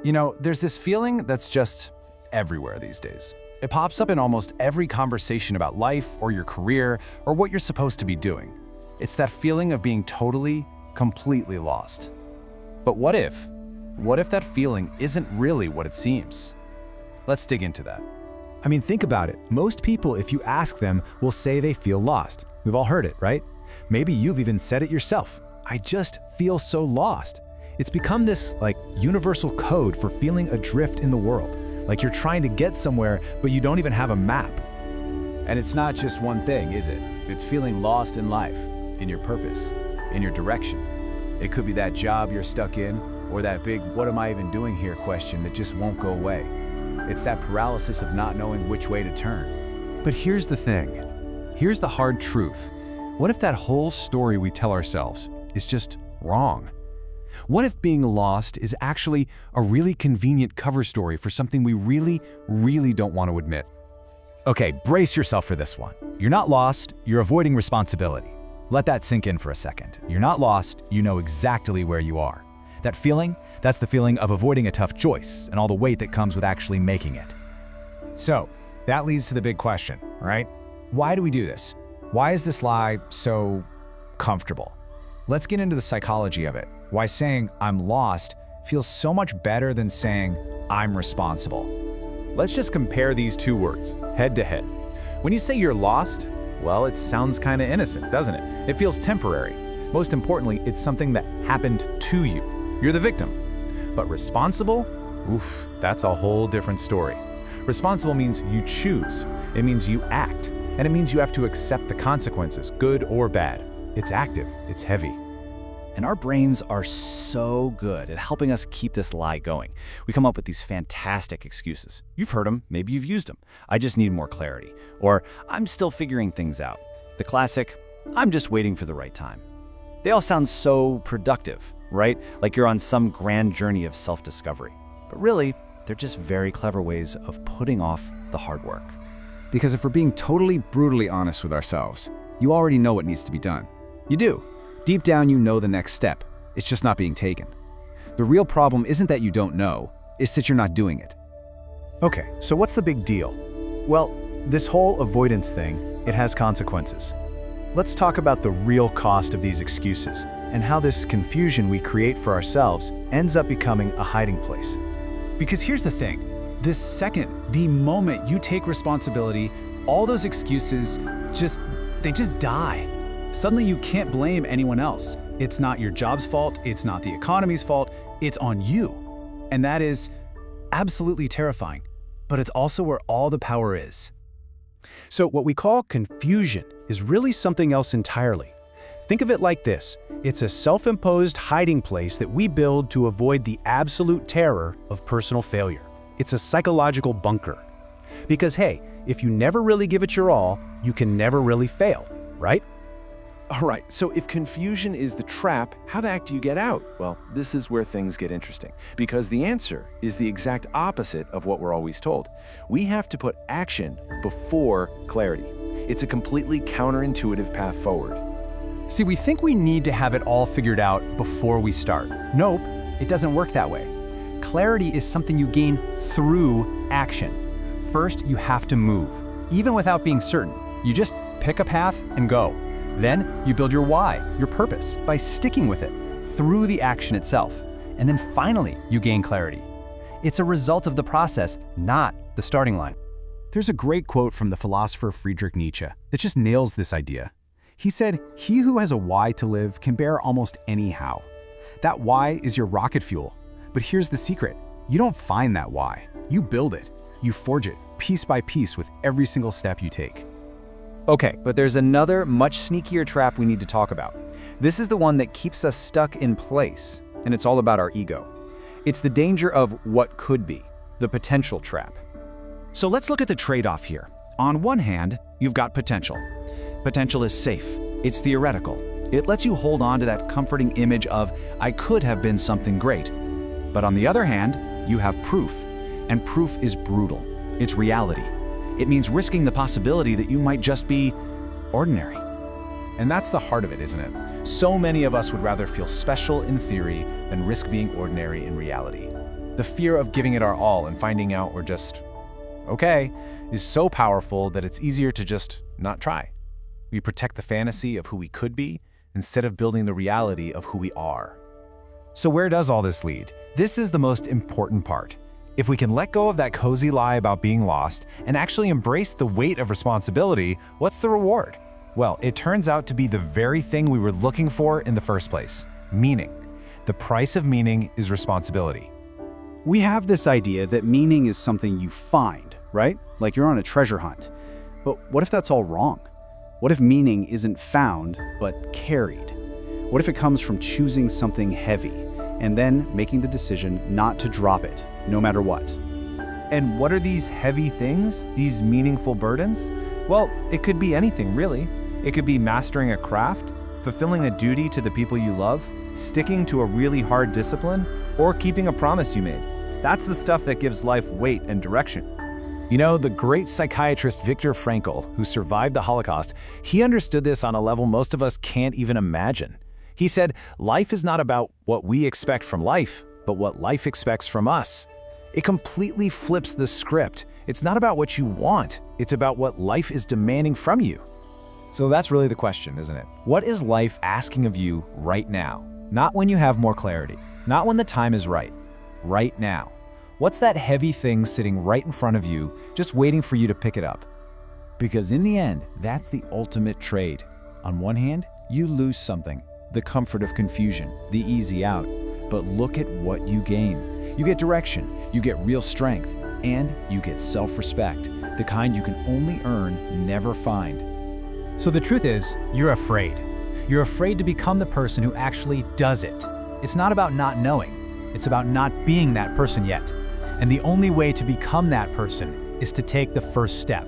You know, there's this feeling that's just everywhere these days. It pops up in almost every conversation about life or your career or what you're supposed to be doing. It's that feeling of being totally, completely lost. But what if? What if that feeling isn't really what it seems? Let's dig into that. I mean, think about it. Most people, if you ask them, will say they feel lost. We've all heard it, right? Maybe you've even said it yourself. I just feel so lost. It's become this, universal code for feeling adrift in the world. Like you're trying to get somewhere, but you don't even have a map. And it's not just one thing, is it? It's feeling lost in life, in your purpose, in your direction. It could be that job you're stuck in, or that big "what am I even doing here" question that just won't go away. It's that paralysis of not knowing which way to turn. But here's the thing. Here's the hard truth. What if that whole story we tell ourselves is just wrong? What if being lost is actually a really convenient cover story for something we really, really don't want to admit? Okay, brace yourself for this one. You're not lost, you're avoiding responsibility. Let that sink in for a second. You're not lost, you know exactly where you are. That feeling, that's the feeling of avoiding a tough choice and all the weight that comes with actually making it. So, that leads to the big question, right? Why do we do this? Why is this lie so comfortable? Let's get into the psychology of it. Why saying "I'm lost" feels so much better than saying "I'm responsible." Let's just compare these two words, head to head. When you say you're lost, well, it sounds kind of innocent, doesn't it? It feels temporary. Most importantly, it's something that happened to you. You're the victim. But responsible? Oof, that's a whole different story. Responsible means you choose. It means you act. And it means you have to accept the consequences, good or bad. It's active, it's heavy. And our brains are so good at helping us keep this lie going. We come up with these fantastic excuses. You've heard them, maybe you've used them. I just need more clarity. Or I'm still figuring things out. The classic, I'm just waiting for the right time. They all sound so productive, right? Like you're on some grand journey of self-discovery. But really, they're just very clever ways of putting off the hard work. Because if we're being totally brutally honest with ourselves, you already know what needs to be done. You do. Deep down, you know the next step. It's just not being taken. The real problem isn't that you don't know, it's that you're not doing it. Okay, so what's the big deal? Well, this whole avoidance thing, it has consequences. Let's talk about the real cost of these excuses and how this confusion we create for ourselves ends up becoming a hiding place. Because here's the thing, the moment you take responsibility, all those excuses they just die. Suddenly you can't blame anyone else. It's not your job's fault, it's not the economy's fault, it's on you. And that is absolutely terrifying, but it's also where all the power is. So what we call confusion is really something else entirely. Think of it like this. It's a self-imposed hiding place that we build to avoid the absolute terror of personal failure. It's a psychological bunker. Because hey, if you never really give it your all, you can never really fail, right? All right, so if confusion is the trap, how the heck do you get out? Well, this is where things get interesting, because the answer is the exact opposite of what we're always told. We have to put action before clarity. It's a completely counterintuitive path forward. See, we think we need to have it all figured out before we start. Nope, it doesn't work that way. Clarity is something you gain through action. First, you have to move, even without being certain. You just pick a path and go. Then you build your why, your purpose, by sticking with it through the action itself. And then finally, you gain clarity. It's a result of the process, not the starting line. There's a great quote from the philosopher Friedrich Nietzsche that just nails this idea. He said, "He who has a why to live can bear almost any how." That why is your rocket fuel. But here's the secret. You don't find that why. You build it. You forge it, piece by piece, with every single step you take. Okay, but there's another much sneakier trap we need to talk about. This is the one that keeps us stuck in place, and it's all about our ego. It's the danger of what could be, the potential trap. So let's look at the trade-off here. On one hand, you've got potential. Potential is safe. It's theoretical. It lets you hold on to that comforting image of, I could have been something great. But on the other hand, you have proof. And proof is brutal. It's reality. It means risking the possibility that you might just be ordinary. And that's the heart of it, isn't it? So many of us would rather feel special in theory than risk being ordinary in reality. The fear of giving it our all and finding out we're just okay is so powerful that it's easier to just not try. We protect the fantasy of who we could be instead of building the reality of who we are. So where does all this lead? This is the most important part. If we can let go of that cozy lie about being lost and actually embrace the weight of responsibility, what's the reward? Well, it turns out to be the very thing we were looking for in the first place: meaning. The price of meaning is responsibility. We have this idea that meaning is something you find, right? Like you're on a treasure hunt. But what if that's all wrong? What if meaning isn't found, but carried? What if it comes from choosing something heavy and then making the decision not to drop it, no matter what? And what are these heavy things, these meaningful burdens? Well, it could be anything, really. It could be mastering a craft, fulfilling a duty to the people you love, sticking to a really hard discipline, or keeping a promise you made. That's the stuff that gives life weight and direction. You know, the great psychiatrist Viktor Frankl, who survived the Holocaust, he understood this on a level most of us can't even imagine. He said, life is not about what we expect from life, but what life expects from us. It completely flips the script. It's not about what you want, it's about what life is demanding from you. So that's really the question, isn't it? What is life asking of you right now? Not when you have more clarity, not when the time is right. Right now. What's that heavy thing sitting right in front of you, just waiting for you to pick it up? Because in the end, that's the ultimate trade. On one hand, you lose something, the comfort of confusion, the easy out. But look at what you gain. You get direction, you get real strength, and you get self-respect, the kind you can only earn, never find. So the truth is, you're afraid. You're afraid to become the person who actually does it. It's not about not knowing. It's about not being that person yet. And the only way to become that person is to take the first step.